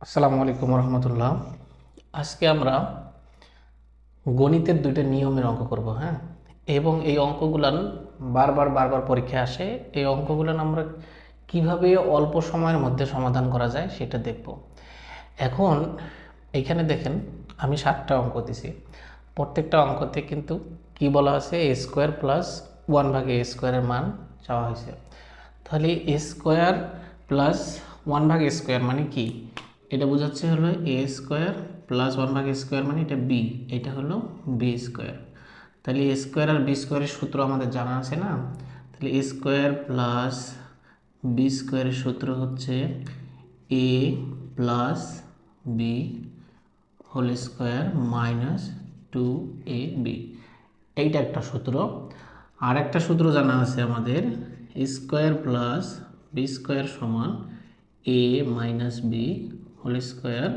আসসালামু আলাইকুম রহমতুল্লাহ। আজকে আমরা গণিতের দুইটা নিয়মের অঙ্ক করব, হ্যাঁ। এবং এই অঙ্কগুলান বারবার বারবার পরীক্ষায় আসে। এই অঙ্কগুলান আমরা কিভাবে অল্প সময়ের মধ্যে সমাধান করা যায় সেটা দেখব। এখন এইখানে দেখেন, আমি 7টা অঙ্ক দিছি। প্রত্যেকটা অঙ্কতে কিন্তু কি বলা আছে, এ স্কোয়ার প্লাস 1/a² মান চাওয়া হয়েছে। তাহলে এ স্কোয়ার প্লাস 1/a² মানে কি? এটা বোঝাচ্ছে হলো a² প্লাস 1/a² মানে এটা b, এটা হলো b²। তাহলে a² আর b² সূত্র আমাদের জানা আছে না? তাহলে a² প্লাস b² সূত্র হচ্ছে a plus B whole square minus 2ab। এইটা একটা সূত্র। আর একটা সূত্র জানা আছে আমাদের, স্কোয়ার প্লাস b² সমান a minus B whole square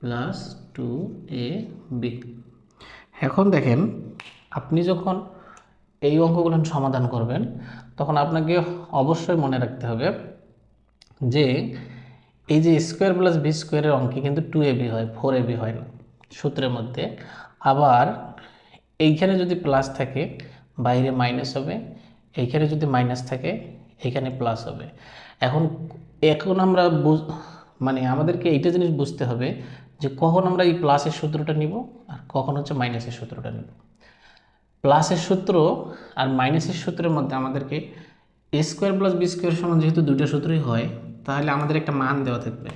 plus 2ab। এখন দেখেন, আপনি যখন এই অঙ্কগুলো সমাধান করবেন তখন আপনাকে অবশ্যই মনে রাখতে হবে যে এই যে স্কোয়ার প্লাস b² অঙ্কে কিন্তু 2ab হয়, 4ab হয় না সূত্রের মধ্যে। আবার এইখানে যদি প্লাস থাকে বাইরে মাইনাস হবে, এইখানে যদি মাইনাস থাকে এইখানে প্লাস হবে। এখন এখন আমরা মানে আমাদেরকে এইটা জিনিস বুঝতে হবে যে কখন আমরা এই প্লাসের সূত্রটা নিব আর কখন হচ্ছে মাইনাসের সূত্রটা নিব। প্লাসের সূত্র আর মাইনাসের সূত্রের মধ্যে আমাদেরকে a² প্লাস b² সমান যেহেতু দুইটা সূত্রই হয়, তাহলে আমাদের একটা মান দেওয়া থাকবে।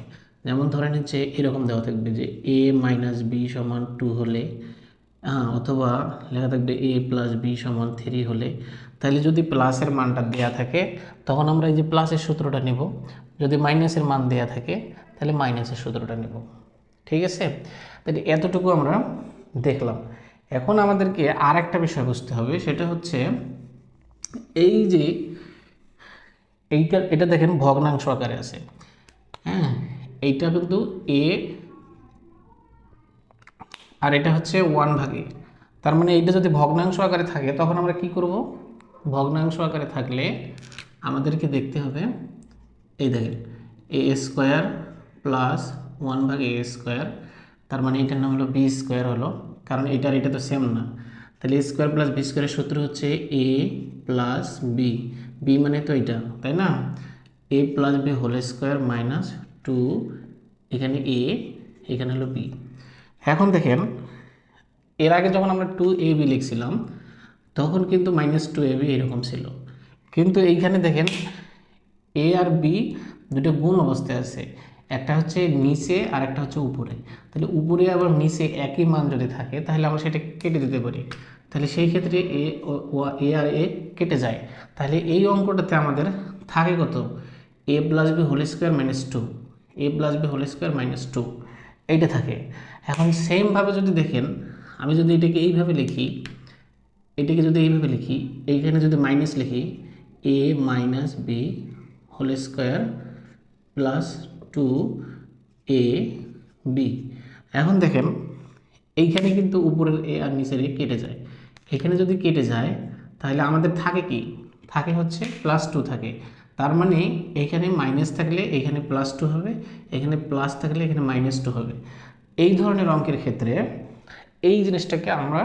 যেমন ধরেন হচ্ছে এরকম দেওয়া থাকবে যে a মাইনাস বি সমান 2 হলে, অথবা লেখা থাকবে a প্লাস বি সমান 3 হলে। তাহলে যদি প্লাসের মানটা দেয়া থাকে তখন আমরা এই যে প্লাসের সূত্রটা নেব, যদি মাইনাসের মান দেয়া থাকে তাহলে মাইনাসের সূত্রটা নেব। ঠিক আছে? তাহলে এতটুকু আমরা দেখলাম। এখন আমাদেরকে আর একটা বিষয় বুঝতে হবে, সেটা হচ্ছে এই যে এটা দেখেন ভগ্নাংশ আকারে আছে, হ্যাঁ। এইটা কিন্তু এ আর এটা হচ্ছে 1/a। তার মানে এইটা যদি ভগ্নাংশ আকারে থাকে তখন আমরা কি করব? ভগ্নাংশ আকারে থাকলে আমাদেরকে দেখতে হবে, এই দেখেন a² প্লাস 1/a², তার মানে এটার নাম হলো b² হলো, কারণ এটার এটা তো সেম না। তাহলে a² প্লাস b² এর সূত্র হচ্ছে a প্লাস বি, বি মানে তো এটা, তাই না? a plus B whole square minus 2, এখানে a, এখানে হলো b। এখন দেখেন, এর আগে যখন আমরা 2ab লিখছিলাম তখন কিন্তু -2ab এরকম ছিল, কিন্তু এইখানে দেখেন এ আর বি দুটো গুণ অবস্থায় আছে, একটা হচ্ছে নিচে আর একটা হচ্ছে উপরে। তাহলে উপরে আবার নিচে একই মান যদি থাকে তাহলে আমরা সেটা কেটে দিতে পারি। তাহলে সেই ক্ষেত্রে এ আর এ কেটে যায়। তাহলে এই অঙ্কটাতে আমাদের থাকে কত? a plus B whole square minus 2, a plus B whole square minus 2 এইটা থাকে। এখন সেমভাবে যদি দেখেন, আমি যদি এটাকে এইভাবে লিখি, এটাকে যদি এইভাবে লিখি, এইখানে যদি মাইনাস লিখি a minus B whole square plus 2ab। এখন দেখেন এইখানে কিন্তু উপরের এ আর নিচের এ কেটে যায়। এখানে যদি কেটে যায় তাহলে আমাদের থাকে কি? থাকে হচ্ছে +2 থাকে। তার মানে এইখানে মাইনাস থাকলে এখানে +2 হবে, এখানে প্লাস থাকলে এখানে -2 হবে। এই ধরনের অঙ্কের ক্ষেত্রে এই জিনিসটাকে আমরা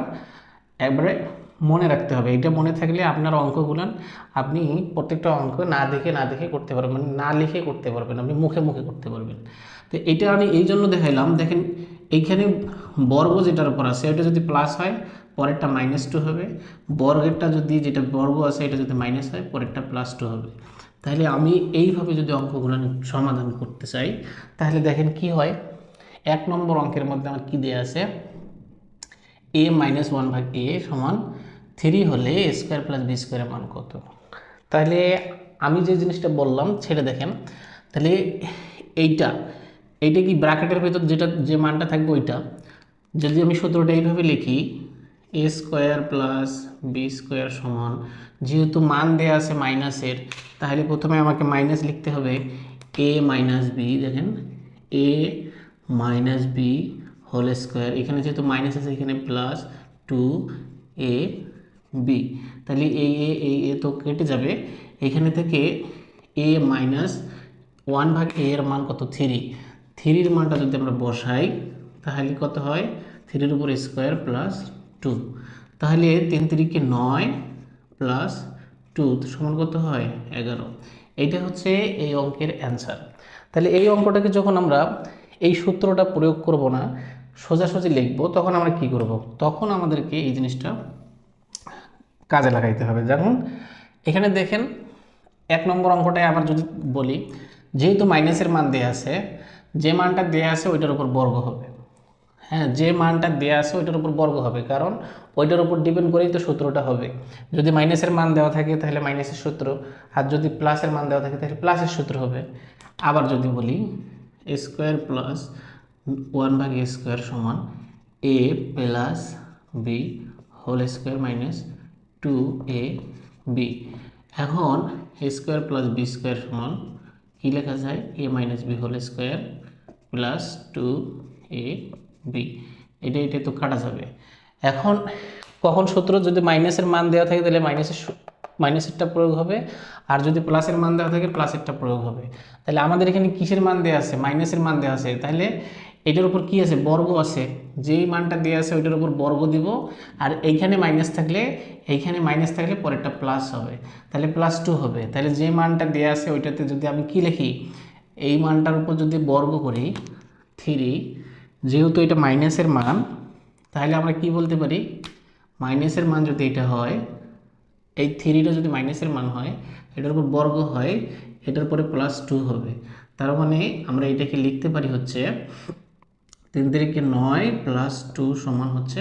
একবারে মনে রাখতে হবে। এটা মনে থাকলে আপনার অঙ্কগুলান আপনি প্রত্যেকটা অঙ্ক না দেখে করতে পারবেন, মানে না লিখে করতে পারবেন, আপনি মুখে মুখে করতে পারবেন। তো এটা আমি এই জন্য দেখাইলাম, দেখেন এইখানে বর্গ যেটার উপর আছে ওটা যদি প্লাস হয় পরেরটা -2 হবে, বর্গেরটা যদি যেটা বর্গ আছে এটা যদি মাইনাস হয় পরেরটা +2 হবে। তাহলে আমি এইভাবে যদি অঙ্কগুলো সমাধান করতে চাই তাহলে দেখেন কি হয়। 1 নম্বর অঙ্কের মধ্যে আমার কি দেওয়া আছে, a মাইনাস 1/a সমান 3 হলে a² প্লাস b² এর মান কত? তাহলে আমি যে জিনিসটা বললাম সেটা দেখেন। তাহলে এইটা এইটা কি ব্র্যাকেটের ভেতর যেটা যে মানটা থাকবে ওইটা, যদি আমি সূত্রটা এইভাবে লিখি a² প্লাস b² সমান, যেহেতু মান দেয়া আছে মাইনাসের তাহলে প্রথমে আমাকে মাইনাস লিখতে হবে a মাইনাস বি। দেখেন a minus B whole square, এখানে যেহেতু মাইনাস আছে এখানে +2ab। তাহলে এই তো কেটে যাবে, এখানে থেকে a মাইনাস 1/a এর মান কত? 3। থ্রির মানটা যদি আমরা বসাই তাহলে কত হয়, থ্রির উপর স্কোয়ার প্লাস 2, তাহলে 3 3 9 প্লাস 2 সমান কত হয় 11। এইটা হচ্ছে এই অঙ্কের অ্যান্সার। তাহলে এই অঙ্কটাকে যখন আমরা এই সূত্রটা প্রয়োগ করব না, সোজাসুজি লিখব, তখন আমরা কি করব, তখন আমাদেরকে এই জিনিসটা কাজে লাগাইতে হবে। যেমন এখানে দেখেন 1 নম্বর অঙ্কটায় আবার যদি বলি, যেহেতু মাইনাসের মান দেওয়া আছে, যে মানটা দেওয়া আছে ওইটার উপর বর্গ হবে। হ্যাঁ, যে মানটা দেওয়া আছে ওইটার উপর বর্গ হবে, কারণ ওইটার উপর ডিপেন্ড করেই তো সূত্রটা হবে। যদি মাইনাসের মান দেওয়া থাকে তাহলে মাইনাসের সূত্র, আর যদি প্লাসের মান দেওয়া থাকে তাহলে প্লাসের সূত্র হবে। আবার যদি বলি এ স্কোয়ার প্লাস 1/a² সমান a plus B whole square minus 2ab। এখন A square plus B square সমান কী লেখা যায়, a minus B whole square plus 2ab। এটা তো কাটা যাবে। এখন কখন সূত্র, যদি মাইনাসের মান দেওয়া থাকে তাহলে মাইনাসেরটা প্রয়োগ হবে, আর যদি প্লাসের মান দেওয়া থাকে প্লাসেরটা প্রয়োগ হবে। তাহলে আমাদের এখানে কিসের মান দেওয়া আছে, মাইনাসের মান দেওয়া আছে, তাহলে এটার উপর কি আছে, বর্গ আছে। যেই মানটা দেওয়া আছে ওইটার উপর বর্গ দিব, আর এইখানে মাইনাস থাকলে পরেরটা প্লাস হবে, তাহলে +2 হবে। তাহলে যে মানটা দেওয়া আছে ওইটাতে যদি আমি কি লিখি, এই মানটার উপর যদি বর্গ করি 3, যেহেতু এটা মাইনাসের মান, তাহলে আমরা কি বলতে পারি, মাইনাসের মান যদি এটা হয়, এই 3টা যদি মাইনাসের মান হয়, এটার উপর বর্গ হয়, এটার পরে +2 হবে। তার মানে আমরা এটাকে লিখতে পারি হচ্ছে 3 3 9 প্লাস 2 সমান হচ্ছে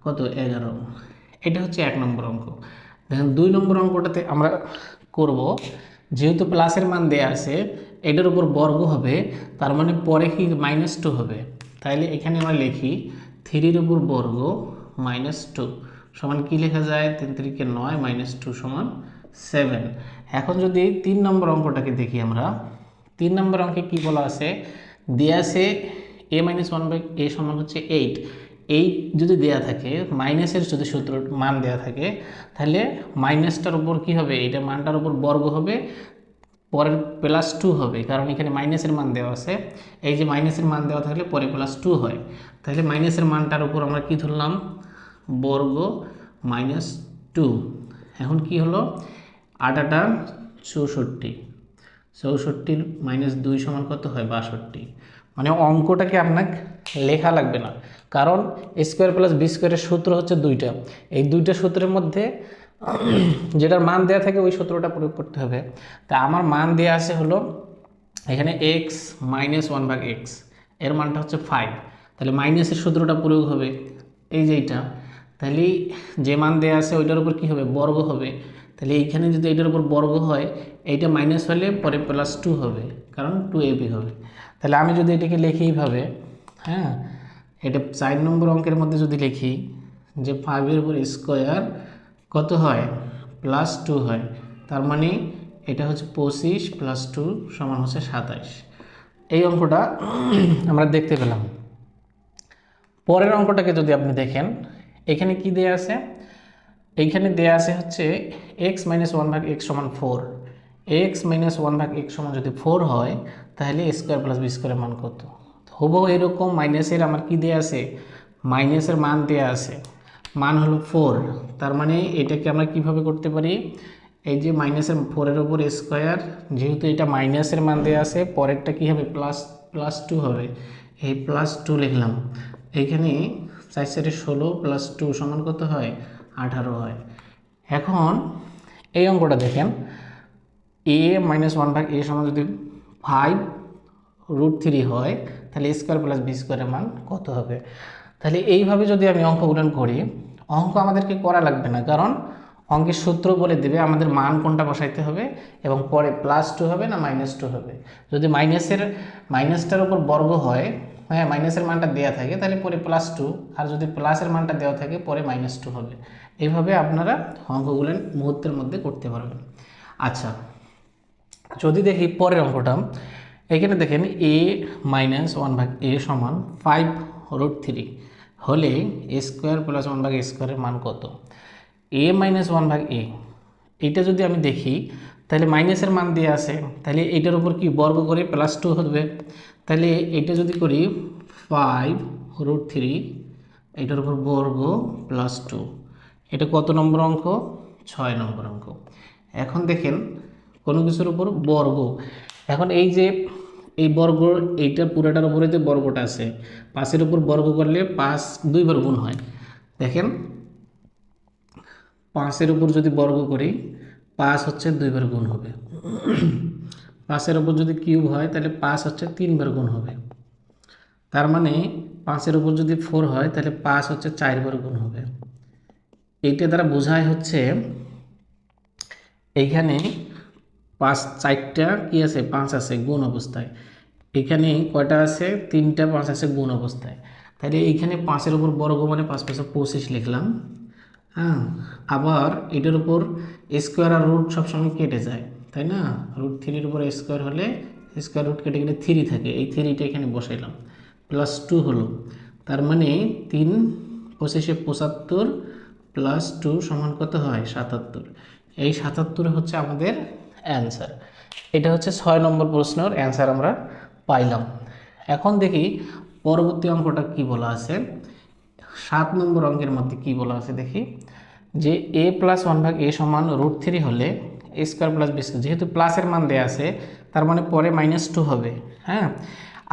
কত, 11। এটা হচ্ছে 1 নম্বর অঙ্ক। দেখেন 2 নম্বর অঙ্কটাতে আমরা করব, যেহেতু প্লাসের মান দেয়া আছে, এটার উপর বর্গ হবে, তার মানে পরে কি -2 হবে। তাইলে এখানে আমরা লিখি 3 এর উপর বর্গ -2 সমান কি লেখা যায়, 3 3 9 -2 সমান 7। এখন যদি 3 নম্বর অঙ্কটাকে দেখি আমরা, 3 নম্বর অঙ্কে কি বলা আছে, দেয়া আছে a - 1/a সমান হচ্ছে 8। যদি দেয়া থাকে, মাইনাসের যদি সূত্র মান দেয়া থাকে, তাহলে মাইনাসটার উপর কি হবে, এটা মানটার উপর বর্গ হবে, পরের +2 হবে, কারণ এখানে মাইনাসের মান দেওয়া আছে। এই যে মাইনাসের মান দেওয়া থাকলে পরে +2 হয়, তাহলে মাইনাসের মানটার উপর আমরা কি ধরলাম, বর্গ -2। এখন কি হলো, 8 8 64, 64 -2 সমান কত হয়, 62। মানে অঙ্কটাকে আপনাকে লেখা লাগবে না, কারণ স্কোয়ার প্লাস বি স্কোয়ারের সূত্র হচ্ছে দুইটা। এই দুইটা সূত্রের মধ্যে যেটার মান দেওয়া থাকে ওই সূত্রটা প্রয়োগ করতে হবে। তা আমার মান দেওয়া আছে হলো এখানে x - 1/x, এর মানটা হচ্ছে 5, তাহলে মাইনাসের সূত্রটা প্রয়োগ হবে, এই যে এইটা। তাহলে যে মান দেওয়া আছে ওইটার উপর কি হবে, বর্গ হবে। তাহলে এইখানে যদি এটার উপর বর্গ হয়, এইটা মাইনাস হলে পরে +2 হবে, কারণ 2ab হবে। তাহলে আমি যদি এটাকে লিখি এইভাবে, হ্যাঁ, এটা 4 নম্বর অঙ্কের মধ্যে যদি লিখি যে 5 এর উপর স্কোয়ার কত হয়, +2 হয়, তার মানে এটা হচ্ছে 25 + 2 সমান হচ্ছে 27। এই অঙ্কটা আমরা দেখতে পেলাম। পরের অঙ্কটাকে যদি আপনি দেখেন, এখানে কি দেয়া আছে, এইখানে দেয়া আছে হচ্ছে x - 1/x সমান 4। x - 1/x সমান যদি 4 হয়, তাহলে স্কোয়ার প্লাস বি স্কোয়ারের মান কত। হবো এরকম মাইনাসের আমার কি দেয়া আছে, মাইনাসের মান দেয়া আছে, মান হলো 4। তার মানে এটাকে আমরা কিভাবে করতে পারি, এই যে -4 উপর স্কোয়ার, যেহেতু এটা মাইনাসের মান দেওয়া আছে, পরেরটা কি হবে, +2 হবে, এই +2 লিখলাম। এইখানে 4 4 16 + 2 সমান কত হয়, 18 হয়। এখন এই অঙ্কটা দেখেন, a - 1/a সমান যদি 5√3 হয়, তাহলে স্কোয়ার প্লাস বি স্কোয়ারের মান কত হবে। তাহলে এইভাবে যদি আমি অঙ্কগুলো করি, অঙ্ক আমাদেরকে করা লাগবে না, কারণ অঙ্কের সূত্র বলে দেবে আমাদের মান কোনটা বসাইতে হবে, এবং পরে +2 হবে না -2 হবে। যদি মাইনাসটার উপর বর্গ হয়, হ্যাঁ, মাইনাসের মানটা দেওয়া থাকে, তাহলে পরে +2, আর যদি প্লাসের মানটা দেওয়া থাকে পরে -2 হবে। এইভাবে আপনারা অঙ্কগুলো মুহূর্তের মধ্যে করতে পারবেন। আচ্ছা, যদি দেখি পরের অঙ্কটা, এখানে দেখেন a - 1/a সমান 5√3 হলে স্কোয়ার প্লাস 1/a স্কোয়ারের মান কত। a - 1/a, এটা যদি আমি দেখি, তাহলে মাইনাসের মান দিয়ে আছে, তাহলে এইটার উপর কি বর্গ করে +2 হবে। তাহলে এইটা যদি করি 5√3, এটার উপর বর্গ +2, এটা কত নম্বর অঙ্ক? 6 নম্বর অঙ্ক। এখন দেখেন কোনো কিছুর উপর বর্গ, এখন এই যে এই বর্গ, এইটা পুরোটার উপরে যে বর্গটা আছে 5-এর উপর বর্গ করলে 5 দুইবার গুণ হয়। দেখেন 5-এর উপর যদি বর্গ করি 5 হচ্ছে দুইবার গুণ হবে। 5-এর উপর যদি কিউব হয় তাহলে 5 হচ্ছে 3বার গুণ হবে। তার মানে 5-এর উপর যদি 4 হয় তাহলে 5 হচ্ছে 4বার গুণ হবে। এইটা দ্বারা বোঝায় হচ্ছে এইখানে 5 4টা কি আছে, 5 আছে গুণ অবস্থায়, এখানে কয়টা আছে, 3টা 5 আছে গুণ অবস্থায়। তাহলে এইখানে 5-এর উপর বর্গ মানে 5 5 25 লিখলাম। হ্যাঁ, আবার এটার উপর স্কোয়ার আর রুট সবসময় কেটে যায়, তাই না? √3-এর উপর স্কোয়ার হলে স্কোয়ার রুট কেটে গেলে 3 থাকে, এই 3টা এখানে বসাইলাম, +2 হলো। তার মানে 3 25-এ 75 +2 সমান কত হয়? 77। এই 77 হচ্ছে আমাদের অ্যান্সার। এটা হচ্ছে 6 নম্বর প্রশ্নের অ্যান্সার আমরা পাইলাম। এখন দেখি পরবর্তী অঙ্কটা কি বলা আছে। 7 নম্বর অঙ্কের মধ্যে কি বলা আছে দেখি, যে a+1/a সমান √3 হলে a² + b², যেহেতু প্লাসের মান দেয়া আছে তার মানে পরে -2 হবে। হ্যাঁ,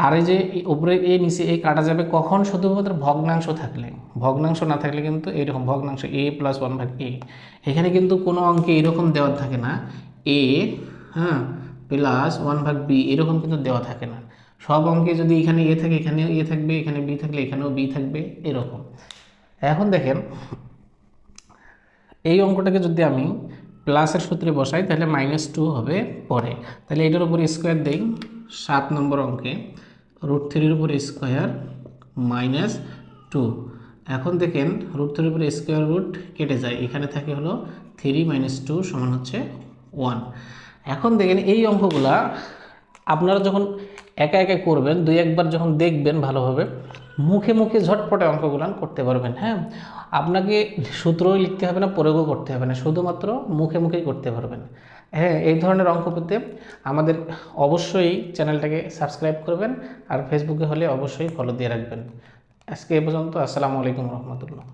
আর এই যে উপরে এ নিচে এ কাটা যাবে কখন? শুধুমাত্র ভগ্নাংশ থাকলে। ভগ্নাংশ না থাকলে কিন্তু এইরকম ভগ্নাংশ a+1/a, এখানে কিন্তু কোনো অঙ্কে এরকম দেওয়া থাকে না a, হ্যাঁ, +1/b এরকম কিন্তু দেওয়া থাকে না। সব অঙ্কে যদি এখানে এ থাকে এখানেও এ থাকবে, এখানে বি থাকলে এখানেও বি থাকবে, এরকম। এখন দেখেন এই অঙ্কটাকে যদি আমি প্লাসের সূত্রে বসাই তাহলে -2 হবে পরে। তাহলে এটার উপর স্কোয়ার দেই 7 নম্বর অঙ্কে, √3-এর উপর স্কোয়ার -2। এখন দেখেন √3-এর উপর স্কোয়ার রুট কেটে যায়, এখানে থাকে হলো 3 - 2 সমান হচ্ছে 1। এখন দেখেন এই অঙ্কগুলা আপনারা যখন একা একা করবেন, 2-1বার যখন দেখবেন ভালোভাবে, মুখে মুখে ঝটপটে অঙ্কগুলো করতে পারবেন। হ্যাঁ, আপনাকে সূত্রও লিখতে হবে না, প্রয়োগও করতে হবে না, শুধুমাত্র মুখে মুখেই করতে পারবেন। হ্যাঁ, এই ধরনের অঙ্ক পেতে আমাদের অবশ্যই চ্যানেলটাকে সাবস্ক্রাইব করবেন, আর ফেসবুকে হলে অবশ্যই ফলো দিয়ে রাখবেন। আজকে এ পর্যন্ত। আসসালামু আলাইকুম রহমতুল্লাহ।